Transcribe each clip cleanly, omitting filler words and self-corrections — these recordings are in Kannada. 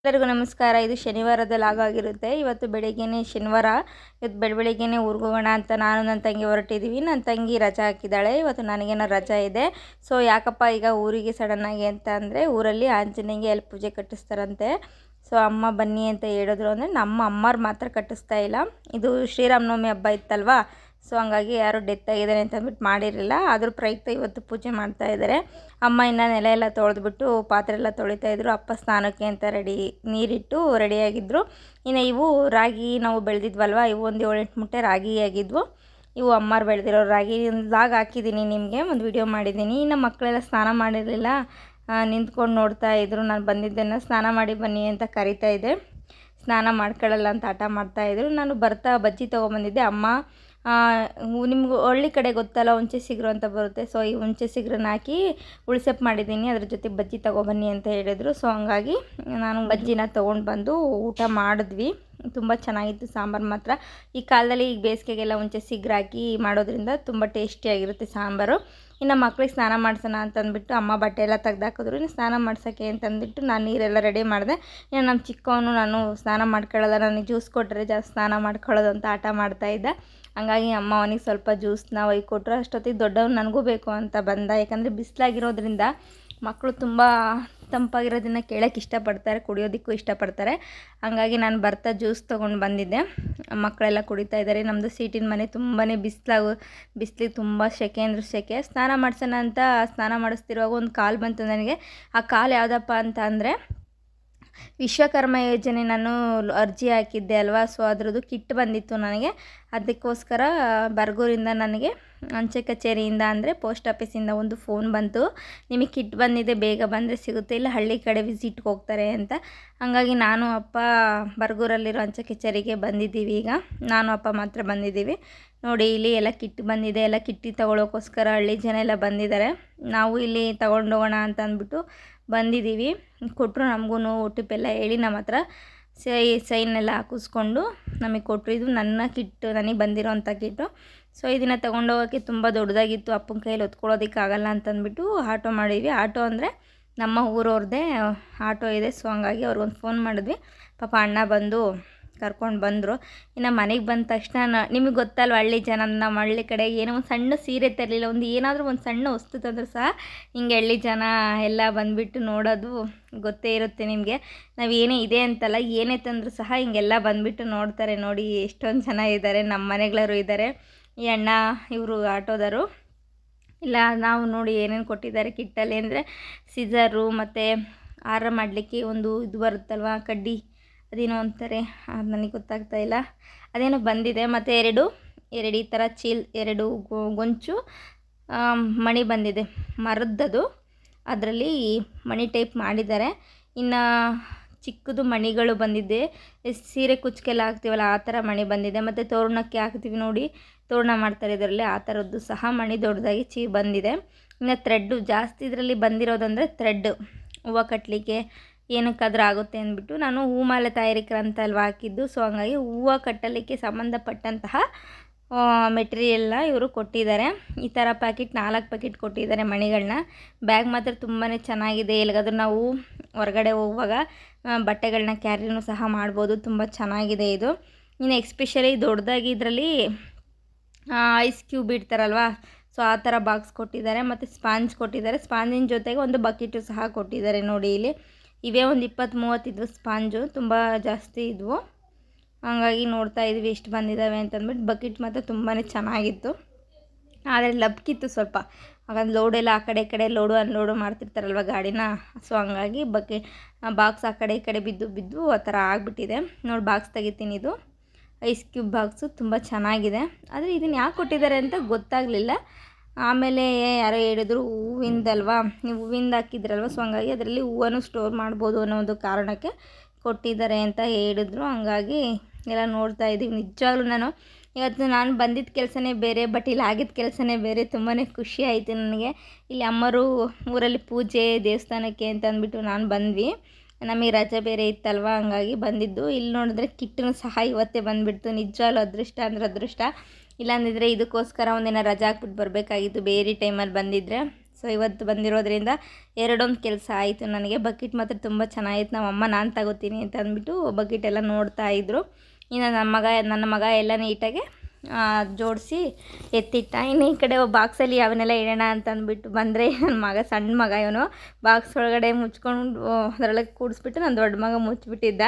ಎಲ್ಲರಿಗೂ ನಮಸ್ಕಾರ. ಇದು ಶನಿವಾರದ ಲಾಗ್ ಆಗಿರುತ್ತೆ. ಇವತ್ತು ಬೆಳಿಗ್ಗೆನೇ ಶನಿವಾರ, ಇವತ್ತು ಬೆಳಗ್ಗೆನೇ ಊರಿಗೆ ಹೋಗೋಣ ಅಂತ ನಾನು ನನ್ನ ತಂಗಿ ಹೊರಟಿದ್ದೀವಿ. ನನ್ನ ತಂಗಿ ರಜಾ ಹಾಕಿದ್ದಾಳೆ, ಇವತ್ತು ನನಗೇನೋ ರಜಾ ಇದೆ. ಸೊ ಯಾಕಪ್ಪ ಈಗ ಊರಿಗೆ ಸಡನ್ನಾಗಿ ಅಂತ ಅಂದರೆ, ಊರಲ್ಲಿ ಆಂಜನೇಯಗೆ ಎಲ್ಲಿ ಪೂಜೆ ಕಟ್ಟಿಸ್ತಾರಂತೆ. ಸೊ ಅಮ್ಮ ಬನ್ನಿ ಅಂತ ಹೇಳಿದ್ರು. ಅಂದರೆ ನಮ್ಮ ಅಮ್ಮವ್ರು ಮಾತ್ರ ಕಟ್ಟಿಸ್ತಾ ಇಲ್ಲ. ಇದು ಶ್ರೀರಾಮನವಮಿ ಹಬ್ಬ ಇತ್ತಲ್ವಾ, ಸೊ ಹಂಗಾಗಿ ಯಾರು ಡೆತ್ ಆಗಿದ್ದಾರೆ ಅಂತ ಅಂದ್ಬಿಟ್ಟು ಮಾಡಿರಲಿಲ್ಲ. ಅದ್ರ ಪ್ರಯುಕ್ತ ಇವತ್ತು ಪೂಜೆ ಮಾಡ್ತಾ ಇದ್ದಾರೆ. ಅಮ್ಮ ಇನ್ನು ನೆಲ ಎಲ್ಲ ತೊಳೆದ್ಬಿಟ್ಟು ಪಾತ್ರೆ ಎಲ್ಲ ತೊಳಿತಾಯಿದ್ರು. ಅಪ್ಪ ಸ್ನಾನಕ್ಕೆ ಅಂತ ನೀರಿಟ್ಟು ರೆಡಿಯಾಗಿದ್ದರು. ಇನ್ನು ಇವು ರಾಗಿ ನಾವು ಬೆಳೆದಿದ್ವಲ್ವ, ಇವು ಒಂದು 7-8 ಮೂಟೆ ರಾಗಿ ಆಗಿದ್ವು. ಇವು ಅಮ್ಮಾರು ಬೆಳೆದಿರೋ ರಾಗಿ ಲಾಗ್ ಹಾಕಿದ್ದೀನಿ, ನಿಮಗೆ ಒಂದು ವಿಡಿಯೋ ಮಾಡಿದ್ದೀನಿ. ಇನ್ನು ಮಕ್ಕಳೆಲ್ಲ ಸ್ನಾನ ಮಾಡಿರಲಿಲ್ಲ, ನಿಂತ್ಕೊಂಡು ನೋಡ್ತಾ ಇದ್ರು. ನಾನು ಬಂದಿದ್ದನ್ನು ಸ್ನಾನ ಮಾಡಿ ಬನ್ನಿ ಅಂತ ಕರಿತಾ ಇದ್ದೆ. ಸ್ನಾನ ಮಾಡ್ಕೊಳ್ಳಲ್ಲ ಅಂತ ಹಠ ಮಾಡ್ತಾಯಿದ್ರು. ನಾನು ಬರ್ತಾ ಬಜ್ಜಿ ತೊಗೊಂಬಂದಿದ್ದೆ. ಅಮ್ಮ ನಿಮ್ಗೆ ಹಳ್ಳಿ ಕಡೆ ಗೊತ್ತಲ್ಲ, ಹುಂಚೆ ಸಿಗ್ರು ಅಂತ ಬರುತ್ತೆ. ಸೊ ಈ ಹುಂಚೆ ಸಿಗ್ರನ್ನ ಹಾಕಿ ಉಳ್ಸಪ್ ಮಾಡಿದ್ದೀನಿ, ಅದ್ರ ಜೊತೆ ಬಜ್ಜಿ ತೊಗೊಬನ್ನಿ ಅಂತ ಹೇಳಿದರು. ಸೊ ಹಂಗಾಗಿ ನಾನು ಬಜ್ಜಿನ ತೊಗೊಂಡು ಬಂದು ಊಟ ಮಾಡಿದ್ವಿ. ತುಂಬ ಚೆನ್ನಾಗಿತ್ತು ಸಾಂಬಾರು ಮಾತ್ರ. ಈ ಕಾಲದಲ್ಲಿ ಈಗ ಬೇಸಿಗೆಗೆಲ್ಲ ಹುಂಚೆ ಸಿಗ್ರು ಹಾಕಿ ಮಾಡೋದ್ರಿಂದ ತುಂಬ ಟೇಸ್ಟಿಯಾಗಿರುತ್ತೆ ಸಾಂಬಾರು. ಇನ್ನು ಮಕ್ಳಿಗೆ ಸ್ನಾನ ಮಾಡ್ಸೋಣ ಅಂತಂದ್ಬಿಟ್ಟು ಅಮ್ಮ ಬಟ್ಟೆ ಎಲ್ಲ ತೆಗ್ದಾಕಿದ್ರು. ಇನ್ನು ಸ್ನಾನ ಮಾಡ್ಸೋಕ್ಕೆ ಅಂತಂದ್ಬಿಟ್ಟು ನಾನು ನೀರೆಲ್ಲ ರೆಡಿ ಮಾಡಿದೆ. ಇನ್ನು ನಮ್ಮ ಚಿಕ್ಕವನು ನಾನು ಸ್ನಾನ ಮಾಡ್ಕೊಳ್ಳೋಲ್ಲ, ನನಗೆ ಜ್ಯೂಸ್ ಕೊಟ್ಟರೆ ಜಾಸ್ತಿ ಸ್ನಾನ ಮಾಡ್ಕೊಳ್ಳೋದು ಅಂತ ಆಟ ಮಾಡ್ತಾಯಿದ್ದ. ಹಂಗಾಗಿ ಅಮ್ಮ ಅವನಿಗೆ ಸ್ವಲ್ಪ ಜ್ಯೂಸನ್ನ ಒಯ್ಕೊಟ್ರು. ಅಷ್ಟೊತ್ತಿಗೆ ದೊಡ್ಡವನು ನನಗೂ ಬೇಕು ಅಂತ ಬಂದ. ಯಾಕಂದರೆ ಬಿಸಿಲಾಗಿರೋದ್ರಿಂದ ಮಕ್ಕಳು ತುಂಬ ತಂಪಾಗಿರೋದನ್ನು ಕೇಳೋಕ್ಕೆ ಇಷ್ಟಪಡ್ತಾರೆ, ಕುಡಿಯೋದಕ್ಕೂ ಇಷ್ಟಪಡ್ತಾರೆ. ಹಂಗಾಗಿ ನಾನು ಬರ್ತಾ ಜ್ಯೂಸ್ ತೊಗೊಂಡು ಬಂದಿದ್ದೆ. ಮಕ್ಕಳೆಲ್ಲ ಕುಡಿತಾ ಇದ್ದಾರೆ. ನಮ್ಮದು ಸೀಟಿನ ಮನೆ ತುಂಬಾ ಬಿಸಿಲಿಗೆ ತುಂಬ ಸೆಕೆ ಅಂದರೆ ಸೆಕೆ. ಸ್ನಾನ ಮಾಡ್ಸೋಣ ಅಂತ ಸ್ನಾನ ಮಾಡಿಸ್ತಿರುವಾಗ ಒಂದು ಕಾಲ್ ಬಂತು ನನಗೆ. ಆ ಕಾಲ್ ಯಾವುದಪ್ಪ ಅಂತ ಅಂದರೆ, ವಿಶ್ವಕರ್ಮ ಯೋಜನೆ ನಾನು ಅರ್ಜಿ ಹಾಕಿದ್ದೆ ಅಲ್ವಾ, ಸೊ ಅದ್ರದ್ದು ಕಿಟ್ ಬಂದಿತ್ತು ನನಗೆ. ಅದಕ್ಕೋಸ್ಕರ ಬರ್ಗೂರಿಂದ ನನಗೆ ಅಂಚೆ ಕಚೇರಿಯಿಂದ ಅಂದರೆ ಪೋಸ್ಟ್ ಆಫೀಸಿಂದ ಒಂದು ಫೋನ್ ಬಂತು, ನಿಮಗೆ ಕಿಟ್ ಬಂದಿದೆ, ಬೇಗ ಬಂದರೆ ಸಿಗುತ್ತೆ, ಇಲ್ಲ ಹಳ್ಳಿ ಕಡೆ ವಿಸಿಟ್ಗೆ ಹೋಗ್ತಾರೆ ಅಂತ. ಹಾಗಾಗಿ ನಾನು ಅಪ್ಪ ಬರ್ಗೂರಲ್ಲಿರೋ ಅಂಚೆ ಕಚೇರಿಗೆ ಬಂದಿದ್ದೀವಿ. ಈಗ ನಾನು ಅಪ್ಪ ಮಾತ್ರ ಬಂದಿದ್ದೀವಿ. ನೋಡಿ ಇಲ್ಲಿ ಎಲ್ಲ ಕಿಟ್ ಬಂದಿದೆ. ಎಲ್ಲ ಕಿಟ್ಟಿ ತೊಗೊಳೋಕ್ಕೋಸ್ಕರ ಹಳ್ಳಿ ಜನ ಎಲ್ಲ ಬಂದಿದ್ದಾರೆ. ನಾವು ಇಲ್ಲಿ ತೊಗೊಂಡೋಗೋಣ ಅಂತ ಅಂದ್ಬಿಟ್ಟು ಬಂದಿದ್ದೀವಿ. ಕೊಟ್ಟರು ನಮಗೂ OTP ಎಲ್ಲ ಹೇಳಿ ನಮ್ಮ ಹತ್ರ ಸೈನೆಲ್ಲ ಹಾಕಿಸ್ಕೊಂಡು ನಮಗೆ ಕೊಟ್ಟರು. ಇದು ನನ್ನ ಕಿಟ್ಟು, ನನಗೆ ಬಂದಿರೋಂಥ ಕಿಟ್ಟು. ಸೊ ಇದನ್ನು ತೊಗೊಂಡೋಗೋಕ್ಕೆ ತುಂಬ ದೊಡ್ಡದಾಗಿತ್ತು, ಅಪ್ಪನ ಕೈಯಲ್ಲಿ ಹೊತ್ಕೊಳ್ಳೋದಕ್ಕಾಗಲ್ಲ ಅಂತಂದ್ಬಿಟ್ಟು ಆಟೋ ಮಾಡಿದ್ವಿ. ಆಟೋ ಅಂದರೆ ನಮ್ಮ ಊರವ್ರದ್ದೇ ಆಟೋ ಇದೆ. ಸೊ ಹಂಗಾಗಿ ಅವ್ರಿಗೊಂದು ಫೋನ್ ಮಾಡಿದ್ವಿ. ಪಾಪ ಅಣ್ಣ ಬಂದು ಕರ್ಕೊಂಡು ಬಂದರು. ಇನ್ನು ಮನೆಗೆ ಬಂದ ತಕ್ಷಣ ನಿಮಗೆ ಗೊತ್ತಲ್ವ, ಹಳ್ಳಿ ಜನ, ನಮ್ಮ ಹಳ್ಳಿ ಕಡೆ ಏನೋ ಒಂದು ಸಣ್ಣ ಸೀರೆ ತರಲಿಲ್ಲ, ಒಂದು ಏನಾದರೂ ಒಂದು ಸಣ್ಣ ವಸ್ತು ತಂದರೂ ಸಹ ಹಿಂಗೆ ಹಳ್ಳಿ ಜನ ಎಲ್ಲ ಬಂದುಬಿಟ್ಟು ನೋಡೋದು ಗೊತ್ತೇ ಇರುತ್ತೆ ನಿಮಗೆ. ನಾವು ಏನೇ ಇದೆ ಅಂತಲ್ಲ, ಏನೇ ತಂದರೂ ಸಹ ಹಿಂಗೆಲ್ಲ ಬಂದುಬಿಟ್ಟು ನೋಡ್ತಾರೆ. ನೋಡಿ ಎಷ್ಟೊಂದು ಜನ ಇದ್ದಾರೆ, ನಮ್ಮ ಮನೆಗಳವರು ಇದ್ದಾರೆ. ಈ ಅಣ್ಣ ಇವರು ಆಟೋದರು ಇಲ್ಲ. ನಾವು ನೋಡಿ ಏನೇನು ಕೊಟ್ಟಿದ್ದಾರೆ ಕಿಟ್ಟಲ್ಲಿ ಅಂದರೆ, ಸಿಝರು ಮತ್ತು ಹಾರ ಮಾಡಲಿಕ್ಕೆ ಒಂದು ಇದು ಬರುತ್ತಲ್ವ ಕಡ್ಡಿ, ಅದೇನೋ ಅಂತಾರೆ, ಅದು ನನಗೆ ಗೊತ್ತಾಗ್ತಾ ಇಲ್ಲ, ಅದೇನೋ ಬಂದಿದೆ. ಮತ್ತು ಎರಡು ಈ ಥರ ಎರಡು ಗೊಂಚು ಮಣಿ ಬಂದಿದೆ, ಮರದ್ದದು. ಅದರಲ್ಲಿ ಮಣಿ ಟೈಪ್ ಮಾಡಿದ್ದಾರೆ. ಇನ್ನು ಚಿಕ್ಕದು ಮಣಿಗಳು ಬಂದಿದೆ, ಸೀರೆ ಕುಚ್ಕೆಲ್ಲ ಹಾಕ್ತೀವಲ್ಲ ಆ ಥರ ಮಣಿ ಬಂದಿದೆ. ಮತ್ತು ತೋರಣಕ್ಕೆ ಹಾಕ್ತೀವಿ ನೋಡಿ, ತೋರಣ ಮಾಡ್ತಾರೆ ಇದರಲ್ಲಿ, ಆ ಥರದ್ದು ಸಹ ಮಣಿ ದೊಡ್ಡದಾಗಿ ಬಂದಿದೆ. ಇನ್ನು ಥ್ರೆಡ್ಡು ಜಾಸ್ತಿ ಇದರಲ್ಲಿ ಬಂದಿರೋದಂದರೆ ಥ್ರೆಡ್, ಹೂವು ಕಟ್ಟಲಿಕ್ಕೆ ಏನಕ್ಕಾದ್ರೂ ಆಗುತ್ತೆ ಅಂದ್ಬಿಟ್ಟು ನಾನು ಹೂಮಾಲೆ ತಯಾರಿಕರು ಅಂತ ಅಲ್ವಾ ಹಾಕಿದ್ದು. ಸೊ ಹಂಗಾಗಿ ಹೂವು ಕಟ್ಟಲಿಕ್ಕೆ ಸಂಬಂಧಪಟ್ಟಂತಹ ಮೆಟೀರಿಯಲ್ನ ಇವರು ಕೊಟ್ಟಿದ್ದಾರೆ. ಈ ಥರ 4 ಪ್ಯಾಕೆಟ್ ಕೊಟ್ಟಿದ್ದಾರೆ ಮಣಿಗಳನ್ನ. ಬ್ಯಾಗ್ ಮಾತ್ರ ತುಂಬಾ ಚೆನ್ನಾಗಿದೆ. ಎಲ್ಲಿಗಾದ್ರೂ ನಾವು ಹೊರಗಡೆ ಹೋಗುವಾಗ ಬಟ್ಟೆಗಳನ್ನ ಕ್ಯಾರಿನೂ ಸಹ ಮಾಡ್ಬೋದು, ತುಂಬ ಚೆನ್ನಾಗಿದೆ ಇದು. ಇನ್ನು ಎಕ್ಸ್ಪೆಷಲಿ ದೊಡ್ಡದಾಗಿ ಇದರಲ್ಲಿ ಐಸ್ ಕ್ಯೂಬ್ ಇಡ್ತಾರಲ್ವ, ಸೊ ಆ ಥರ ಬಾಕ್ಸ್ ಕೊಟ್ಟಿದ್ದಾರೆ. ಮತ್ತು ಸ್ಪಾಂಜ್ ಕೊಟ್ಟಿದ್ದಾರೆ. ಸ್ಪಾಂಜಿನ ಜೊತೆಗೆ ಒಂದು ಬಕೆಟು ಸಹ ಕೊಟ್ಟಿದ್ದಾರೆ. ನೋಡಿ ಇಲ್ಲಿ ಇವೇ ಒಂದು 20-30 ಇದ್ವು ಸ್ಪಾಂಜು, ತುಂಬ ಜಾಸ್ತಿ ಇದ್ವು. ಹಂಗಾಗಿ ನೋಡ್ತಾ ಇದ್ವಿ ಎಷ್ಟು ಬಂದಿದ್ದಾವೆ ಅಂತಂದ್ಬಿಟ್ಟು. ಬಕೆಟ್ ಮಾತ್ರ ತುಂಬಾ ಚೆನ್ನಾಗಿತ್ತು, ಆದರೆ ಲಬ್ಕಿತ್ತು ಸ್ವಲ್ಪ. ಹಾಗಾಗಿ ಲೋಡೆಲ್ಲ ಆ ಕಡೆ ಈ ಕಡೆ ಲೋಡು ಅನ್ಲೋಡು ಮಾಡ್ತಿರ್ತಾರಲ್ವ ಗಾಡಿನ, ಸೊ ಹಂಗಾಗಿ ಬಾಕ್ಸ್ ಆ ಕಡೆ ಈ ಕಡೆ ಬಿದ್ದು ಆ ಥರ ಆಗಿಬಿಟ್ಟಿದೆ. ನೋಡಿ ಬಾಕ್ಸ್ ತೆಗಿತೀನಿ, ಇದು ಐಸ್ ಕ್ಯೂಬ್ ಬಾಕ್ಸು ತುಂಬ ಚೆನ್ನಾಗಿದೆ. ಆದರೆ ಇದನ್ನು ಯಾಕೆ ಕೊಟ್ಟಿದ್ದಾರೆ ಅಂತ ಗೊತ್ತಾಗಲಿಲ್ಲ. ಆಮೇಲೆ ಯಾರೋ ಹೇಳಿದ್ರು ಹೂವಿಂದಲ್ವಾ, ನೀವು ಹೂವಿಂದ ಹಾಕಿದ್ರಲ್ವ, ಸೊ ಹಂಗಾಗಿ ಅದರಲ್ಲಿ ಹೂವನ್ನು ಸ್ಟೋರ್ ಮಾಡ್ಬೋದು ಅನ್ನೋ ಒಂದು ಕಾರಣಕ್ಕೆ ಕೊಟ್ಟಿದ್ದಾರೆ ಅಂತ ಹೇಳಿದ್ರು. ಹಂಗಾಗಿ ಎಲ್ಲ ನೋಡ್ತಾ ಇದ್ದೀವಿ. ನಿಜವಾಗ್ಲೂ ಇವತ್ತು ನಾನು ಬಂದಿದ್ದ ಕೆಲಸನೇ ಬೇರೆ, ಬಟ್ ಇಲ್ಲಿ ಆಗಿದ್ದ ಕೆಲಸನೇ ಬೇರೆ. ತುಂಬಾ ಖುಷಿ ಆಯಿತು ನನಗೆ. ಇಲ್ಲಿ ಅಮ್ಮರು ಊರಲ್ಲಿ ಪೂಜೆ ದೇವಸ್ಥಾನಕ್ಕೆ ಅಂತ ಅಂದ್ಬಿಟ್ಟು ನಾನು ಬಂದ್ವಿ. ನಮಗೆ ರಜೆ ಬೇರೆ ಇತ್ತಲ್ವ, ಹಂಗಾಗಿ ಬಂದಿದ್ದು. ಇಲ್ಲಿ ನೋಡಿದ್ರೆ ಕಿಟ್ಟನ್ನು ಸಹ ಇವತ್ತೇ ಬಂದುಬಿಡ್ತು. ನಿಜವಾಗ್ಲೂ ಅದೃಷ್ಟ ಅಂದರೆ ಅದೃಷ್ಟ. ಇಲ್ಲಾಂದಿದ್ರೆ ಇದಕ್ಕೋಸ್ಕರ ಒಂದಿನ ರಜೆ ಹಾಕ್ಬಿಟ್ಟು ಬರಬೇಕಾಗಿತ್ತು, ಬೇರೆ ಟೈಮಲ್ಲಿ ಬಂದಿದ್ದರೆ. ಸೊ ಇವತ್ತು ಬಂದಿರೋದ್ರಿಂದ ಎರಡೊಂದು ಕೆಲಸ ಆಯಿತು ನನಗೆ. ಬಕೆಟ್ ಮಾತ್ರ ತುಂಬ ಚೆನ್ನಾಗಿತ್ತು. ನಮ್ಮಮ್ಮ ನಾನು ತಗೋತೀನಿ ಅಂತ ಅಂದ್ಬಿಟ್ಟು ಬಕೆಟ್ ಎಲ್ಲ ನೋಡ್ತಾ ಇದ್ದರು. ಇನ್ನು ನನ್ನ ಮಗ ಎಲ್ಲ ನೀಟಾಗಿ ಜೋಡಿಸಿ ಎತ್ತಿಟ್ಟ. ಇನ್ನು ಈ ಕಡೆ ಬಾಕ್ಸಲ್ಲಿ ಅವನ್ನೆಲ್ಲ ಇಡೋಣ ಅಂತ ಅಂದ್ಬಿಟ್ಟು ಬಂದರೆ ನನ್ನ ಮಗ, ಸಣ್ಣ ಮಗ ಇವನು, ಬಾಕ್ಸ್ ಒಳಗಡೆ ಮುಚ್ಕೊಂಡು ಅದರೊಳಗೆ ಕೂಡಿಸ್ಬಿಟ್ಟು ನನ್ನ ದೊಡ್ಡ ಮಗ ಮುಚ್ಚಿಬಿಟ್ಟಿದ್ದ.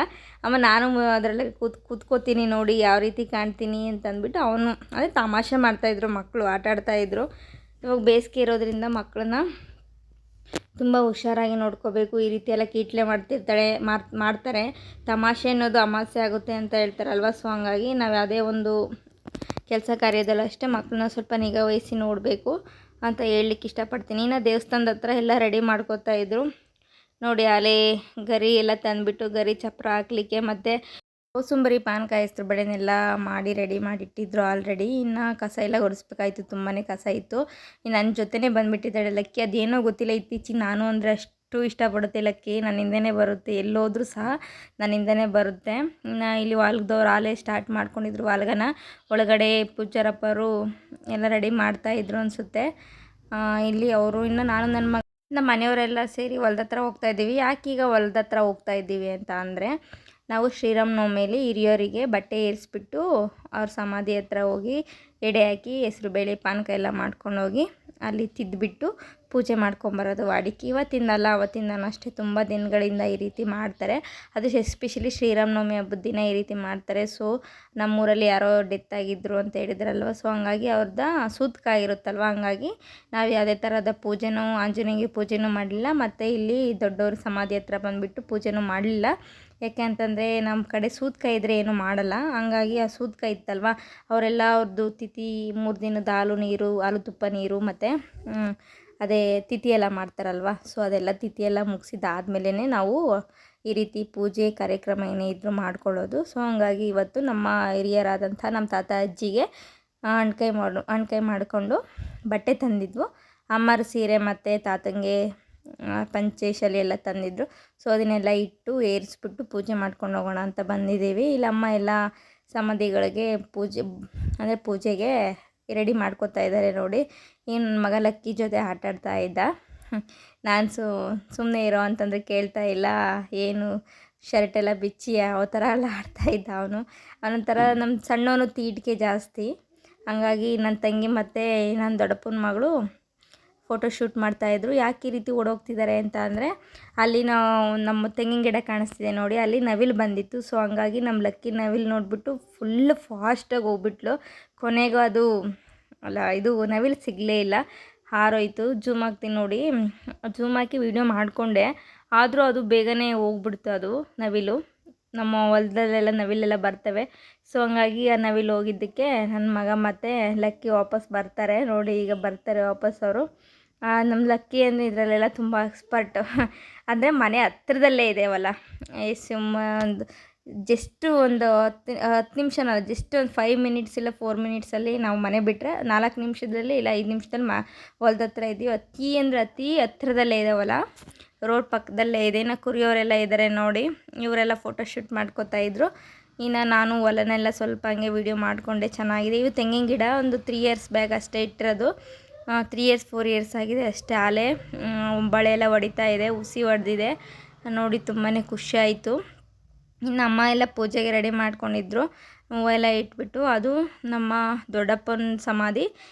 ಅಮ್ಮ ನಾನು ಅದರೊಳಗೆ ಕೂತ್ಕೋತೀನಿ ನೋಡಿ ಯಾವ ರೀತಿ ಕಾಣ್ತೀನಿ ಅಂತ ಅಂದ್ಬಿಟ್ಟು ಅವನು ಅದೇ ತಮಾಷೆ ಮಾಡ್ತಾಯಿದ್ರು ಮಕ್ಕಳು, ಆಟ ಆಡ್ತಾಯಿದ್ರು. ಇವಾಗ ಬೇಸಿಗೆ ಇರೋದ್ರಿಂದ ಮಕ್ಕಳನ್ನ ತುಂಬ ಹುಷಾರಾಗಿ ನೋಡ್ಕೋಬೇಕು. ಈ ರೀತಿ ಎಲ್ಲ ಕೀಟ್ಲೆ ಮಾಡ್ತಾರೆ. ತಮಾಷೆ ಅನ್ನೋದು ಅಮಾವಾಸ್ಯೆ ಆಗುತ್ತೆ ಅಂತ ಹೇಳ್ತಾರಲ್ವ. ಸೊ ಹಂಗಾಗಿ ನಾವು ಯಾವುದೇ ಒಂದು ಕೆಲಸ ಕಾರ್ಯದಲ್ಲೂ ಅಷ್ಟೇ ಮಕ್ಕಳನ್ನ ಸ್ವಲ್ಪ ನಿಗಾ ವಹಿಸಿ ನೋಡಬೇಕು ಅಂತ ಹೇಳಲಿಕ್ಕೆ ಇಷ್ಟಪಡ್ತೀನಿ. ಇನ್ನು ದೇವಸ್ಥಾನದ ಹತ್ರ ಎಲ್ಲ ರೆಡಿ ಮಾಡ್ಕೋತಾ ಇದ್ರು ನೋಡಿ. ಅಲೆ ಗರಿ ಎಲ್ಲ ತಂದುಬಿಟ್ಟು ಗರಿ ಚಪ್ರ ಹಾಕ್ಲಿಕ್ಕೆ ಮತ್ತು ಕೋಸಂಬರಿ ಪಾನಕ ಹೆಸ್ರು ಬೇಳೆನೆಲ್ಲ ಮಾಡಿ ರೆಡಿ ಮಾಡಿಟ್ಟಿದ್ರು ಆಲ್ರೆಡಿ. ಇನ್ನು ಕಸ ಎಲ್ಲ ಒರೆಸ್ಬೇಕಾಯ್ತು, ತುಂಬಾ ಕಸ ಇತ್ತು. ಇನ್ನು ನನ್ನ ಜೊತೆನೇ ಬಂದುಬಿಟ್ಟಿದ್ದಾಳೆ ಲಕ್ಕಿ. ಅದೇನೋ ಗೊತ್ತಿಲ್ಲ, ಇತ್ತೀಚಿಗೆ ನಾನು ಅಂದರೆ ಅಷ್ಟು ಇಷ್ಟಪಡುತ್ತೆ ಲಕ್ಕಿ. ನನ್ನಿಂದನೇ ಬರುತ್ತೆ, ಎಲ್ಲೋದ್ರೂ ಸಹ ನನ್ನಿಂದನೇ ಬರುತ್ತೆ. ಇನ್ನು ಇಲ್ಲಿ ವಾಲ್ಗದವ್ರು ಆಲೇ ಸ್ಟಾರ್ಟ್ ಮಾಡ್ಕೊಂಡಿದ್ರು ವಾಲ್ಗನ. ಒಳಗಡೆ ಪೂಜಾರಪ್ಪರು ಎಲ್ಲ ರೆಡಿ ಮಾಡ್ತಾಯಿದ್ರು ಅನಿಸುತ್ತೆ. ಇಲ್ಲಿ ಅವರು ಇನ್ನು ನಾನು ನಮ್ಮ ಮನೆಯವರೆಲ್ಲ ಸೇರಿ ಹೊಲ್ದ ಹತ್ರ ಹೋಗ್ತಾಯಿದ್ದೀವಿ. ಯಾಕೀಗ ಹೊಲ್ದ ಹತ್ರ ಹೋಗ್ತಾಯಿದ್ದೀವಿ ಅಂತ ಅಂದರೆ, ನಾವು ಶ್ರೀರಾಮನವಮಿಯಲ್ಲಿ ಹಿರಿಯರಿಗೆ ಬಟ್ಟೆ ಏರಿಸ್ಬಿಟ್ಟು ಅವ್ರ ಸಮಾಧಿ ಹತ್ರ ಹೋಗಿ ಎಡೆ ಹಾಕಿ ಹೆಸ್ರು ಬೇಳೆ ಪಾನಕ ಎಲ್ಲ ಮಾಡ್ಕೊಂಡೋಗಿ ಅಲ್ಲಿ ತಿದ್ದುಬಿಟ್ಟು ಪೂಜೆ ಮಾಡ್ಕೊಂಬರೋದು ವಾಡಿಕೆ. ಇವತ್ತಿಂದಲ್ಲ ಅವತ್ತಿಂದನೂ ಅಷ್ಟೇ ತುಂಬ ದಿನಗಳಿಂದ ಈ ರೀತಿ ಮಾಡ್ತಾರೆ. ಅದು ಎಸ್ಪೆಷಲಿ ಶ್ರೀರಾಮನವಮಿ ಹಬ್ಬದ ದಿನ ಈ ರೀತಿ ಮಾಡ್ತಾರೆ. ಸೊ ನಮ್ಮೂರಲ್ಲಿ ಯಾರೋ ಡೆತ್ ಆಗಿದ್ದರು ಅಂತ ಹೇಳಿದ್ರಲ್ವ, ಸೊ ಹಂಗಾಗಿ ಅವ್ರದ್ದು ಸೂತಕ ಇರುತ್ತಲ್ವ, ಹಂಗಾಗಿ ನಾವು ಯಾವುದೇ ಥರದ ಪೂಜೆನೂ ಆಂಜನೇಯಗೆ ಪೂಜೆನೂ ಮಾಡಲಿಲ್ಲ. ಮತ್ತು ಇಲ್ಲಿ ದೊಡ್ಡವ್ರ ಸಮಾಧಿ ಹತ್ರ ಬಂದುಬಿಟ್ಟು ಪೂಜೆನೂ ಮಾಡಲಿಲ್ಲ. ಯಾಕೆ ಅಂತಂದರೆ ನಮ್ಮ ಕಡೆ ಸೂತಕ ಇದ್ದರೆ ಏನೂ ಮಾಡಲ್ಲ. ಹಂಗಾಗಿ ಆ ಸೂತಕ ಇತ್ತಲ್ವ, ಅವರೆಲ್ಲ ಅವ್ರದ್ದು ತಿಥಿ 3 ದಿನದ ಹಾಲು ತುಪ್ಪ ನೀರು ಮತ್ತು ಅದೇ ತಿಥಿ ಎಲ್ಲ ಮಾಡ್ತಾರಲ್ವ. ಸೊ ಅದೆಲ್ಲ ತಿಥಿ ಎಲ್ಲ ಮುಗಿಸಿದಾದ್ಮೇಲೆ ನಾವು ಈ ರೀತಿ ಪೂಜೆ ಕಾರ್ಯಕ್ರಮ ಏನೇ ಇದ್ದರೂ ಮಾಡ್ಕೊಳ್ಳೋದು. ಸೊ ಹಂಗಾಗಿ ಇವತ್ತು ನಮ್ಮ ಹಿರಿಯರಾದಂಥ ನಮ್ಮ ತಾತ ಅಜ್ಜಿಗೆ ಅಣ್ಕಾಯಿ ಮಾಡಿಕೊಂಡು ಬಟ್ಟೆ ತಂದಿದ್ವು. ಅಮ್ಮರ ಸೀರೆ ಮತ್ತು ತಾತಂಗೆ ಪಂಚೆ ಶಲಿ ಎಲ್ಲ ತಂದಿದ್ರು. ಸೊ ಅದನ್ನೆಲ್ಲ ಇಟ್ಟು ಏರಿಸ್ಬಿಟ್ಟು ಪೂಜೆ ಮಾಡ್ಕೊಂಡು ಹೋಗೋಣ ಅಂತ ಬಂದಿದ್ದೀವಿ. ಇಲ್ಲಿ ಅಮ್ಮ ಎಲ್ಲ ಸಮಾಧಿಗಳಿಗೆ ಪೂಜೆಗೆ ರೆಡಿ ಮಾಡ್ಕೋತಾ ಇದ್ದಾರೆ ನೋಡಿ. ನನ್ನ ಮಗ ಲಕ್ಕಿ ಜೊತೆ ಆಟಾಡ್ತಾ ಇದ್ದ. ನಾನು ಸುಮ್ಮನೆ ಇರೋ ಅಂತಂದರೆ ಕೇಳ್ತಾ ಇಲ್ಲ, ಏನು ಶರ್ಟೆಲ್ಲ ಬಿಚ್ಚಿ ಯಾವ ಥರ ಎಲ್ಲ ಆಡ್ತಾಯಿದ್ದ ಅವನು. ಅವನೊಂಥರ ನಮ್ಮ ಸಣ್ಣವನು ತೀಟಿಕೆ ಜಾಸ್ತಿ. ಹಂಗಾಗಿ ನನ್ನ ತಂಗಿ ಮತ್ತು ನನ್ನ ದೊಡ್ಡಪ್ಪನ ಮಗಳು ಫೋಟೋ ಶೂಟ್ ಮಾಡ್ತಾಯಿದ್ರು. ಯಾಕೆ ಈ ರೀತಿ ಓಡೋಗ್ತಿದ್ದಾರೆ ಅಂತ ಅಂದರೆ, ಅಲ್ಲಿ ನಮ್ಮ ತೆಂಗಿನ ಗಿಡ ಕಾಣಿಸ್ತಿದೆ ನೋಡಿ, ಅಲ್ಲಿ ನವಿಲು ಬಂದಿತ್ತು. ಸೊ ಹಂಗಾಗಿ ನಮ್ಮ ಲಕ್ಕಿ ನವಿಲು ನೋಡಿಬಿಟ್ಟು ಫುಲ್ ಫಾಸ್ಟಾಗಿ ಹೋಗ್ಬಿಟ್ಲು. ಕೊನೆಗೂ ಇದು ನವಿಲು ಸಿಗಲೇ ಇಲ್ಲ, ಹಾರೋಯ್ತು. ಜೂಮ್ ಹಾಕ್ತೀನಿ ನೋಡಿ, ಜೂಮ್ ಹಾಕಿ ವಿಡಿಯೋ ಮಾಡಿಕೊಂಡೆ. ಆದರೂ ಅದು ಬೇಗನೆ ಹೋಗ್ಬಿಡ್ತು ಅದು ನವಿಲು. ನಮ್ಮ ಹೊಲದಲ್ಲೆಲ್ಲ ನವಿಲೆಲ್ಲ ಬರ್ತವೆ. ಸೊ ಹಂಗಾಗಿ ಆ ನವಿಲು ಹೋಗಿದ್ದಕ್ಕೆ ನನ್ನ ಮಗ ಮತ್ತು ಲಕ್ಕಿ ವಾಪಸ್ ಬರ್ತಾರೆ ನೋಡಿ. ಈಗ ಬರ್ತಾರೆ ವಾಪಸ್ ಅವರು. ನಮ್ಮ ಲಕ್ಕಿ ಅಂದರೆ ಇದರಲ್ಲೆಲ್ಲ ತುಂಬ ಎಕ್ಸ್ಪರ್ಟು. ಅಂದರೆ ಮನೆ ಹತ್ರದಲ್ಲೇ ಇದೆವಲ್ಲ, ಒಂದು ಜಸ್ಟ್ ಒಂದು 10 ನಿಮಿಷನಲ್ಲ, ಜಸ್ಟ್ ಒಂದು 5 ಮಿನಿಟ್ಸ್ ಇಲ್ಲ 4 ಮಿನಿಟ್ಸಲ್ಲಿ ನಾವು ಮನೆ ಬಿಟ್ಟರೆ 4 ನಿಮಿಷದಲ್ಲಿ ಇಲ್ಲ 5 ನಿಮಿಷದಲ್ಲಿ ಹೊಲ್ದ ಹತ್ರ ಇದ್ದೀವಿ. ಅತಿ ಹತ್ರದಲ್ಲೇ ಇದ್ದಾವಲ್ಲ, ರೋಡ್ ಪಕ್ಕದಲ್ಲೇ ಇದೆ. ಇನ್ನು ಕುರಿಯವರೆಲ್ಲ ಇದ್ದಾರೆ ನೋಡಿ, ಇವರೆಲ್ಲ ಫೋಟೋ ಶೂಟ್ ಮಾಡ್ಕೋತಾ ಇದ್ರು. ಇನ್ನು ನಾನು ಹೊಲನೆಲ್ಲ ಸ್ವಲ್ಪ ಹಂಗೆ ವೀಡಿಯೋ ಮಾಡಿಕೊಂಡೆ. ಚೆನ್ನಾಗಿದೆ. ಇವು ತೆಂಗಿನ ಗಿಡ ಒಂದು 3 ಇಯರ್ಸ್ ಬ್ಯಾಗ್ ಅಷ್ಟೇ ಇಟ್ಟಿರೋದು. 3 ಇಯರ್ಸ್ 4 ಇಯರ್ಸ್ ಆಗಿದೆ ಅಷ್ಟೇ. ಆಲೆ ಬಳೆ ಎಲ್ಲ ಹೊಡಿತಾ ಇದೆ, ಹುಸಿ ಹೊಡೆದಿದೆ ನೋಡಿ. ತುಂಬಾ ಖುಷಿ ಆಯಿತು. ಇನ್ನು ಅಮ್ಮ ಎಲ್ಲ ಪೂಜೆಗೆ ರೆಡಿ ಮಾಡ್ಕೊಂಡಿದ್ರು. ಹೂವೆಲ್ಲ ಇಟ್ಬಿಟ್ಟು, ಅದು ನಮ್ಮ ದೊಡ್ಡಪ್ಪನ ಸಮಾಧಿ,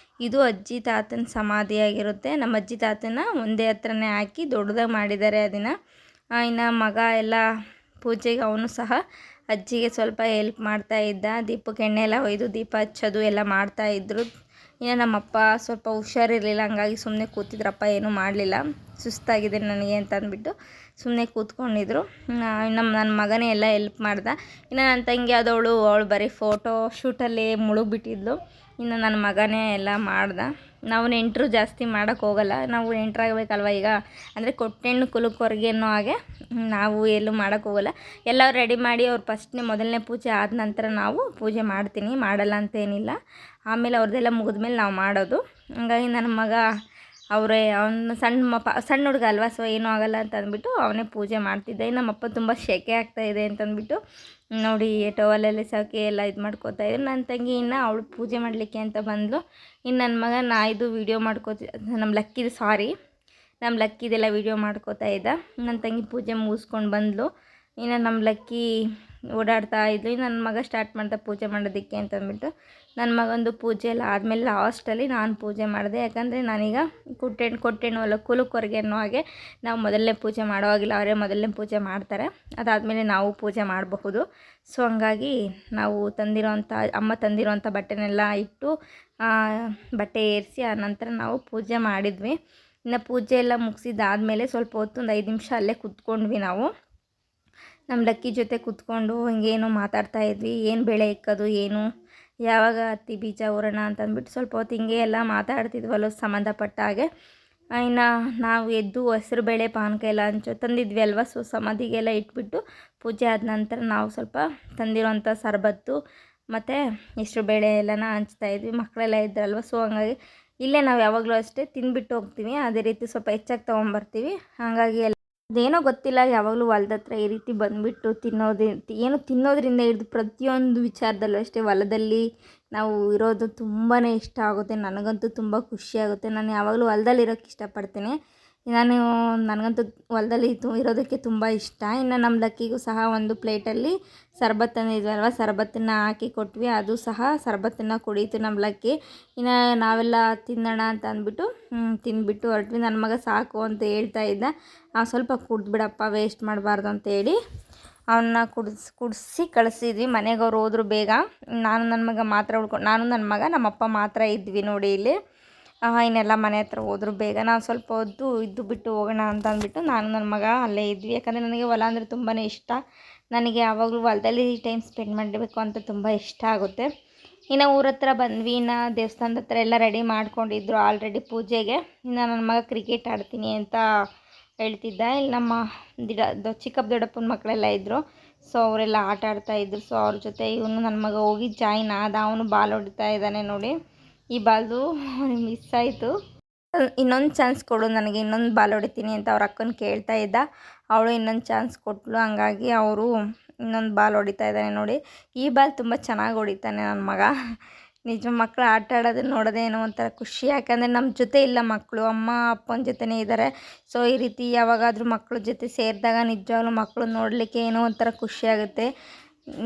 ಇದು ಅಜ್ಜಿ ತಾತನ ಸಮಾಧಿಯಾಗಿರುತ್ತೆ. ನಮ್ಮ ಅಜ್ಜಿ ತಾತನ ಒಂದೇ ಹತ್ರನೇ ಹಾಕಿ ದೊಡ್ಡದಾಗಿ ಮಾಡಿದ್ದಾರೆ ಅದನ್ನು. ಇನ್ನು ಮಗ ಎಲ್ಲ ಪೂಜೆಗೆ ಅವನು ಸಹ ಅಜ್ಜಿಗೆ ಸ್ವಲ್ಪ ಹೆಲ್ಪ್ ಮಾಡ್ತಾ ಇದ್ದ. ದೀಪಕ್ಕೆ ಎಣ್ಣೆ ಎಲ್ಲ ಒಯ್ದು ದೀಪ ಹಚ್ಚೋದು ಎಲ್ಲ ಮಾಡ್ತಾಯಿದ್ರು. ಇನ್ನು ನಮ್ಮಪ್ಪ ಸ್ವಲ್ಪ ಹುಷಾರಿರಲಿಲ್ಲ, ಹಂಗಾಗಿ ಸುಮ್ಮನೆ ಕೂತಿದ್ರಪ್ಪ, ಏನೂ ಮಾಡಲಿಲ್ಲ. ಸುಸ್ತಾಗಿದೆ ನನಗೆ ಅಂತ ಅಂದ್ಬಿಟ್ಟು ಸುಮ್ಮನೆ ಕೂತ್ಕೊಂಡಿದ್ರು. ನನ್ನ ಮಗನೇ ಎಲ್ಲ ಹೆಲ್ಪ್ ಮಾಡ್ದೆ. ಇನ್ನು ನನ್ನ ತಂಗಿ ಅವಳು ಬರೀ ಫೋಟೋ ಶೂಟಲ್ಲಿ ಮುಳುಗಿಬಿಟ್ಟಿದ್ಲು. ಇನ್ನು ನನ್ನ ಮಗನೇ ಎಲ್ಲ ಮಾಡ್ದೆ. ನಾವು ನೆಂಟರು ಜಾಸ್ತಿ ಮಾಡೋಕ್ಕೆ ಹೋಗಲ್ಲ, ನಾವು ನೆಂಟರಾಗಬೇಕಲ್ವ ಈಗ. ಅಂದರೆ ಕೊಟ್ಟೆಣ್ಣು ಕುಲುಕೋರ್ಗೆ ಅನ್ನೋ ಹಾಗೆ ನಾವು ಎಲ್ಲೂ ಮಾಡೋಕ್ಕೆ ಹೋಗಲ್ಲ. ಎಲ್ಲ ರೆಡಿ ಮಾಡಿ ಅವ್ರು ಮೊದಲನೇ ಪೂಜೆ ಆದ ನಂತರ ನಾವು ಪೂಜೆ ಮಾಡ್ತೀನಿ, ಮಾಡಲ್ಲ ಅಂತೇನಿಲ್ಲ. ಆಮೇಲೆ ಅವ್ರದ್ದೆಲ್ಲ ಮುಗಿದ್ಮೇಲೆ ನಾವು ಮಾಡೋದು. ಹಂಗಾಗಿ ನನ್ನ ಮಗ ಅವನು ಸಣ್ಣ ಹುಡುಗ ಅಲ್ವಾ, ಸೊ ಏನೂ ಆಗೋಲ್ಲ ಅಂತ ಅಂದ್ಬಿಟ್ಟು ಅವನೇ ಪೂಜೆ ಮಾಡ್ತಿದ್ದೆ. ನಮ್ಮಪ್ಪ ತುಂಬ ಸೆಕೆ ಆಗ್ತಾಯಿದೆ ಅಂತಂದ್ಬಿಟ್ಟು ನೋಡಿ ಟವಲಲ್ಲಿ ಸೆಕೆ ಎಲ್ಲ ಇದು ಮಾಡ್ಕೋತಾ ಇದ್ರು. ನನ್ನ ತಂಗಿ ಇನ್ನು ಅವಳು ಪೂಜೆ ಮಾಡಲಿಕ್ಕೆ ಅಂತ ಬಂದಳು. ಇನ್ನು ನನ್ನ ಮಗ ಇದು ವೀಡಿಯೋ ನಮ್ಮ ಲಕ್ಕಿದು ನಮ್ಮ ಲಕ್ಕಿದೆಲ್ಲ ವೀಡಿಯೋ ಮಾಡ್ಕೋತಾ ಇದ್ದ. ನನ್ನ ತಂಗಿ ಪೂಜೆ ಮುಗಿಸ್ಕೊಂಡು ಬಂದಳು. ಇನ್ನು ನಮ್ಮ ಲಕ್ಕಿ ಓಡಾಡ್ತಾ ಇದ್ಲು. ನನ್ನ ಮಗ ಸ್ಟಾರ್ಟ್ ಮಾಡ್ದೆ ಪೂಜೆ ಮಾಡೋದಕ್ಕೆ ಅಂತಂದ್ಬಿಟ್ಟು. ನನ್ನ ಮಗಂದು ಪೂಜೆ ಎಲ್ಲ ಆದಮೇಲೆ ಲಾಸ್ಟಲ್ಲಿ ನಾನು ಪೂಜೆ ಮಾಡಿದೆ. ಯಾಕಂದರೆ ನಾನೀಗ ಕೊಟ್ಟೆಣ್ಣು ಅಲ್ಲ ಕುಲುಕ್ವರ್ಗೆ ಅನ್ನೋ ಹಾಗೆ ನಾವು ಮೊದಲನೇ ಪೂಜೆ ಮಾಡೋವಾಗಿಲ್ಲ, ಅವರೇ ಮೊದಲನೇ ಪೂಜೆ ಮಾಡ್ತಾರೆ. ಅದಾದಮೇಲೆ ನಾವು ಪೂಜೆ ಮಾಡಬಹುದು. ಸೊ ಹಂಗಾಗಿ ನಾವು ಅಮ್ಮ ತಂದಿರೋಂಥ ಬಟ್ಟೆನೆಲ್ಲ ಇಟ್ಟು ಬಟ್ಟೆ ಏರಿಸಿ ಆನಂತರ ನಾವು ಪೂಜೆ ಮಾಡಿದ್ವಿ. ಇನ್ನು ಪೂಜೆ ಎಲ್ಲ ಮುಗಿಸಿದ್ದಾದಮೇಲೆ ಸ್ವಲ್ಪ ಹೊತ್ತು ಒಂದು 5 ನಿಮಿಷ ಅಲ್ಲೇ ಕೂತ್ಕೊಂಡ್ವಿ ನಾವು. ನಮ್ಮ ಲಕ್ಕಿ ಜೊತೆ ಕೂತ್ಕೊಂಡು ಹಿಂಗೇನೋ ಮಾತಾಡ್ತಾ ಇದ್ವಿ. ಏನು ಬೆಳೆ ಇಕ್ಕೋದು, ಏನು ಯಾವಾಗ ಹತ್ತಿ ಬೀಜ ಊರೋಣ ಅಂತಂದ್ಬಿಟ್ಟು ಸ್ವಲ್ಪ ಹೊತ್ತು ಹಿಂಗೆ ಎಲ್ಲ ಮಾತಾಡ್ತಿದ್ವಲ್ಲ ಸಂಬಂಧಪಟ್ಟ ಹಾಗೆ. ಇನ್ನು ನಾವು ಎದ್ದು ಹೆಸರು ಬೇಳೆ ಪಾನಕ ಎಲ್ಲ ತಂದಿದ್ವಿ ಅಲ್ವ. ಸೊ ಸಮಾಧಿಗೆಲ್ಲ ಇಟ್ಬಿಟ್ಟು ಪೂಜೆ ಆದ ನಂತರ ನಾವು ಸ್ವಲ್ಪ ತಂದಿರೋಂಥ ಸರ್ಬತ್ತು ಮತ್ತು ಹೆಸರು ಬೇಳೆ ಎಲ್ಲನ ಹಂಚ್ತಾಯಿದ್ವಿ. ಮಕ್ಕಳೆಲ್ಲ ಇದ್ರಲ್ವ. ಸೊ ಹಂಗಾಗಿ ಇಲ್ಲೇ ನಾವು ಯಾವಾಗಲೂ ಅಷ್ಟೇ ತಿಂದ್ಬಿಟ್ಟು ಹೋಗ್ತೀವಿ. ಅದೇ ರೀತಿ ಸ್ವಲ್ಪ ಹೆಚ್ಚಾಗಿ ತೊಗೊಂಬರ್ತೀವಿ. ಹಾಗಾಗಿ ಅದೇನೋ ಗೊತ್ತಿಲ್ಲ, ಯಾವಾಗಲೂ ಹೊಲ್ದ ಹತ್ರ ಈ ರೀತಿ ಬಂದುಬಿಟ್ಟು ತಿನ್ನೋದ್ರಿಂದ ಹಿಡಿದು ಪ್ರತಿಯೊಂದು ವಿಚಾರದಲ್ಲೂ ಅಷ್ಟೇ ಹೊಲದಲ್ಲಿ ನಾವು ಇರೋದು ತುಂಬಾ ಇಷ್ಟ ಆಗುತ್ತೆ. ನನಗಂತೂ ತುಂಬ ಖುಷಿಯಾಗುತ್ತೆ. ನಾನು ಯಾವಾಗಲೂ ಹೊಲದಲ್ಲಿರೋಕ್ಕೆ ಇಷ್ಟಪಡ್ತೀನಿ. ನನಗಂತೂ ಹೊಲದಲ್ಲಿ ಇರೋದಕ್ಕೆ ತುಂಬ ಇಷ್ಟ. ಇನ್ನು ನಮ್ಮ ಲಕ್ಕಿಗೂ ಸಹ ಒಂದು ಪ್ಲೇಟಲ್ಲಿ ಸರ್ಬತ್ತು ತಂದಿದ್ವಲ್ವ, ಸರ್ಬತ್ತನ್ನು ಹಾಕಿ ಕೊಟ್ವಿ. ಅದು ಸಹ ಸರ್ಬತ್ತನ್ನು ಕುಡೀತು ನಮ್ಮ ಲಕ್ಕಿ. ಇನ್ನು ನಾವೆಲ್ಲ ತಿನ್ನೋಣ ಅಂತ ಅಂದ್ಬಿಟ್ಟು ತಿಂದ್ಬಿಟ್ಟು ಹೊರಟ್ವಿ. ನನ್ನ ಮಗ ಸಾಕು ಅಂತ ಹೇಳ್ತಾ ಇದ್ದ. ಸ್ವಲ್ಪ ಕುಡ್ದುಬಿಡಪ್ಪ, ವೇಸ್ಟ್ ಮಾಡಬಾರ್ದು ಅಂತೇಳಿ ಅವನ್ನ ಕುಡಿಸಿ ಕಳಿಸಿದ್ವಿ. ಮನೆಗೆ ಅವ್ರು ಹೋದ್ರು ಬೇಗ. ನಾನು ನನ್ನ ಮಗ ಮಾತ್ರ ನಾನು ನನ್ನ ಮಗ ನಮ್ಮಪ್ಪ ಮಾತ್ರ ಇದ್ವಿ ನೋಡಿ ಇಲ್ಲಿ. ಇನ್ನೆಲ್ಲ ಮನೆ ಹತ್ರ ಹೋದ್ರು ಬೇಗ. ನಾವು ಸ್ವಲ್ಪ ಹೊತ್ತು ಇದ್ದು ಬಿಟ್ಟು ಹೋಗೋಣ ಅಂತ ಅಂದ್ಬಿಟ್ಟು ನಾನು ನನ್ನ ಮಗ ಅಲ್ಲೇ ಇದ್ವಿ. ಯಾಕಂದರೆ ನನಗೆ ಹೊಲ ಅಂದರೆ ತುಂಬಾ ಇಷ್ಟ. ನನಗೆ ಯಾವಾಗಲೂ ಹೊಲದಲ್ಲಿ ಟೈಮ್ ಸ್ಪೆಂಡ್ ಮಾಡಬೇಕು ಅಂತ ತುಂಬ ಇಷ್ಟ ಆಗುತ್ತೆ. ಇನ್ನು ಊರ ಹತ್ರ ಬಂದ್ವಿ. ಇನ್ನು ದೇವಸ್ಥಾನದ ಹತ್ರ ಎಲ್ಲ ರೆಡಿ ಮಾಡ್ಕೊಂಡಿದ್ರು ಆಲ್ರೆಡಿ ಪೂಜೆಗೆ. ಇನ್ನು ನನ್ನ ಮಗ ಕ್ರಿಕೆಟ್ ಆಡ್ತೀನಿ ಅಂತ ಹೇಳ್ತಿದ್ದ. ಇಲ್ಲಿ ನಮ್ಮ ಚಿಕ್ಕಪ್ಪ ದೊಡ್ಡಪ್ಪನ ಮಕ್ಕಳೆಲ್ಲ ಇದ್ದರು. ಸೊ ಅವರೆಲ್ಲ ಆಟ ಆಡ್ತಾಯಿದ್ರು. ಸೊ ಅವ್ರ ಜೊತೆ ಇವನು ನನ್ನ ಮಗ ಹೋಗಿ ಜಾಯಿನ್ ಆದ. ಅವನು ಬಾಲ್ ಹೊಡಿತಾ ಇದ್ದಾನೆ ನೋಡಿ. ಈ ಬಾಲ್ದು ಮಿಸ್ ಆಯಿತು. ಇನ್ನೊಂದು ಚಾನ್ಸ್ ಕೊಡು ನನಗೆ, ಇನ್ನೊಂದು ಬಾಲ್ ಹೊಡಿತೀನಿ ಅಂತ ಅವ್ರ ಅಕ್ಕನ ಕೇಳ್ತಾ ಇದ್ದ. ಅವಳು ಇನ್ನೊಂದು ಚಾನ್ಸ್ ಕೊಟ್ಟಳು. ಹಂಗಾಗಿ ಅವರು ಇನ್ನೊಂದು ಬಾಲ್ ಹೊಡಿತಾ ಇದ್ದಾನೆ ನೋಡಿ. ಈ ಬಾಲ್ ತುಂಬ ಚೆನ್ನಾಗಿ ಹೊಡಿತಾನೆ ನನ್ನ ಮಗ. ನಿಜ ಮಕ್ಕಳು ಆಟ ಆಡೋದನ್ನ ನೋಡೋದೇ ಏನೋ ಒಂಥರ ಖುಷಿ. ಯಾಕಂದರೆ ನಮ್ಮ ಜೊತೆ ಇಲ್ಲ ಮಕ್ಕಳು, ಅಮ್ಮ ಅಪ್ಪನ ಜೊತೆನೇ ಇದ್ದಾರೆ. ಸೊ ಈ ರೀತಿ ಯಾವಾಗಾದರೂ ಮಕ್ಕಳ ಜೊತೆ ಸೇರಿದಾಗ ನಿಜವಾಗ್ಲೂ ಮಕ್ಕಳು ನೋಡಲಿಕ್ಕೆ ಏನೋ ಒಂಥರ ಖುಷಿಯಾಗುತ್ತೆ.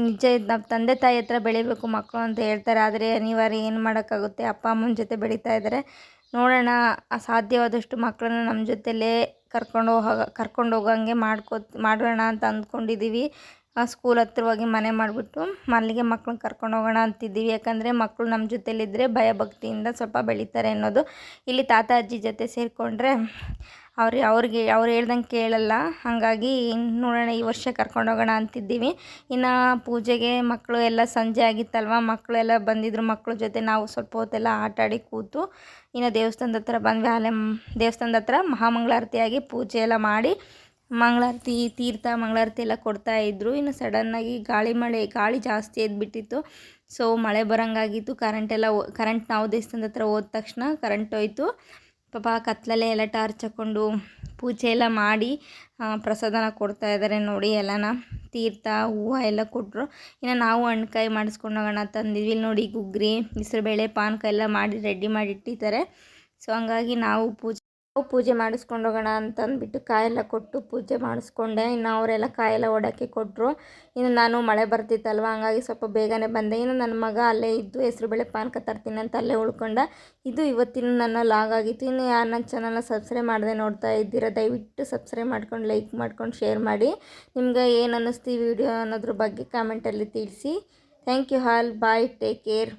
ನಿಜ ನಮ್ಮ ತಂದೆ ತಾಯಿ ಹತ್ರ ಬೆಳಿಬೇಕು ಮಕ್ಕಳು ಅಂತ ಹೇಳ್ತಾರೆ. ಆದರೆ ಅನಿವಾರ್ಯ, ಏನು ಮಾಡೋಕ್ಕಾಗುತ್ತೆ. ಅಪ್ಪ ಅಮ್ಮನ ಜೊತೆ ಬೆಳೀತಾ ಇದ್ದಾರೆ. ನೋಡೋಣ, ಸಾಧ್ಯವಾದಷ್ಟು ಮಕ್ಕಳನ್ನ ನಮ್ಮ ಜೊತೆಲೇ ಕರ್ಕೊಂಡು ಹೋಗಂಗೆ ಮಾಡೋಣ ಅಂತ ಅಂದ್ಕೊಂಡಿದ್ದೀವಿ. ಸ್ಕೂಲ್ ಹತ್ರವಾಗಿ ಮನೆ ಮಾಡಿಬಿಟ್ಟು ಅಲ್ಲಿಗೆ ಮಕ್ಳನ್ನ ಕರ್ಕೊಂಡು ಹೋಗೋಣ ಅಂತಿದ್ದೀವಿ. ಯಾಕಂದರೆ ಮಕ್ಕಳು ನಮ್ಮ ಜೊತೆಲಿದ್ದರೆ ಭಯಭಕ್ತಿಯಿಂದ ಸ್ವಲ್ಪ ಬೆಳೀತಾರೆ ಅನ್ನೋದು. ಇಲ್ಲಿ ತಾತ ಅಜ್ಜಿ ಜೊತೆ ಸೇರಿಕೊಂಡ್ರೆ ಅವ್ರು ಹೇಳ್ದಂಗೆ ಕೇಳಲ್ಲ. ಹಾಗಾಗಿ ನೋಡೋಣ, ಈ ವರ್ಷ ಕರ್ಕೊಂಡು ಹೋಗೋಣ ಅಂತಿದ್ದೀವಿ. ಇನ್ನು ಪೂಜೆಗೆ ಮಕ್ಕಳು ಎಲ್ಲ ಸಂಜೆ ಆಗಿತ್ತಲ್ವ, ಮಕ್ಕಳೆಲ್ಲ ಬಂದಿದ್ದರು. ಮಕ್ಕಳ ಜೊತೆ ನಾವು ಸ್ವಲ್ಪ ಹೊತ್ತೆಲ್ಲ ಆಟ ಆಡಿ ಕೂತು ಇನ್ನು ದೇವಸ್ಥಾನದ ಹತ್ರ ಬಂದ್ವಿ. ಅಲ್ಲೇ ದೇವಸ್ಥಾನದ ಹತ್ರ ಮಹಾಮಂಗಳಾರತಿಯಾಗಿ ಪೂಜೆ ಎಲ್ಲ ಮಾಡಿ ಮಂಗಳಾರತಿ ಎಲ್ಲ ಕೊಡ್ತಾಯಿದ್ರು. ಇನ್ನು ಸಡನ್ನಾಗಿ ಗಾಳಿ ಜಾಸ್ತಿ ಎದ್ಬಿಟ್ಟಿತ್ತು. ಸೊ ಮಳೆ ಬರೋಂಗಾಗಿತ್ತು. ಕರೆಂಟ್ ನಾವು ದೇವಸ್ಥಾನದ ಹತ್ರ ಹೋದ ತಕ್ಷಣ ಕರೆಂಟ್ ಹೋಯ್ತು. ಪಾಪ ಕತ್ಲಲ್ಲೇ ಎಲ್ಲ ಟಾರ್ಚ್ ಹಾಕ್ಕೊಂಡು ಪೂಜೆ ಎಲ್ಲ ಮಾಡಿ ಪ್ರಸಾದನ ಕೊಡ್ತಾಯಿದ್ದಾರೆ ನೋಡಿ. ಎಲ್ಲನ ತೀರ್ಥ ಹೂವು ಎಲ್ಲ ಕೊಟ್ಟರು. ಇನ್ನು ನಾವು ಹಣ್ಕಾಯಿ ಮಾಡಿಸ್ಕೊಂಡು ಹೋಗೋಣ ತಂದಿದ್ವಿ. ನೋಡಿ ಗುಗ್ರಿ, ಹೆಸರುಬೇಳೆ, ಪಾನಕ ಎಲ್ಲ ಮಾಡಿ ರೆಡಿ ಮಾಡಿ ಇಟ್ಟಿದ್ದಾರೆ. ಸೊ ಹಂಗಾಗಿ ನಾವು ಪೂಜೆ ಮಾಡಿಸ್ಕೊಂಡು ಹೋಗೋಣ ಅಂತಂದ್ಬಿಟ್ಟು ಕಾಯೆಲ್ಲ ಕೊಟ್ಟು ಪೂಜೆ ಮಾಡಿಸ್ಕೊಂಡೆ. ಇನ್ನು ಅವರೆಲ್ಲ ಕಾಯೆಲ್ಲ ಒಡಕ್ಕೆ ಕೊಟ್ಟರು. ಇನ್ನು ನಾನು ಮಳೆ ಬರ್ತಿತ್ತಲ್ವ, ಹಂಗಾಗಿ ಸ್ವಲ್ಪ ಬೇಗನೆ ಬಂದೆ. ಇನ್ನು ನನ್ನ ಮಗ ಅಲ್ಲೇ ಇದ್ದು ಹೆಸರುಬೇಳೆ ಪಾನಕ ತರ್ತೀನಿ ಅಂತ ಅಲ್ಲೇ ಉಳ್ಕೊಂಡ. ಇದು ಇವತ್ತಿನ ನನ್ನ ಲಾಗ್ ಆಗಿತ್ತು. ಇನ್ನು ಯಾರು ನನ್ನ ಚಾನಲ್ನ ಸಬ್ಸ್ಕ್ರೈಬ್ ಮಾಡದೆ ನೋಡ್ತಾ ಇದ್ದೀರಾ, ದಯವಿಟ್ಟು ಸಬ್ಸ್ಕ್ರೈಬ್ ಮಾಡ್ಕೊಂಡು ಲೈಕ್ ಮಾಡ್ಕೊಂಡು ಶೇರ್ ಮಾಡಿ. ನಿಮ್ಗೆ ಏನು ಅನ್ನಿಸ್ತು ಈ ವಿಡಿಯೋ ಅನ್ನೋದ್ರ ಬಗ್ಗೆ ಕಾಮೆಂಟಲ್ಲಿ ತಿಳಿಸಿ. Thank you all. Bye, take care.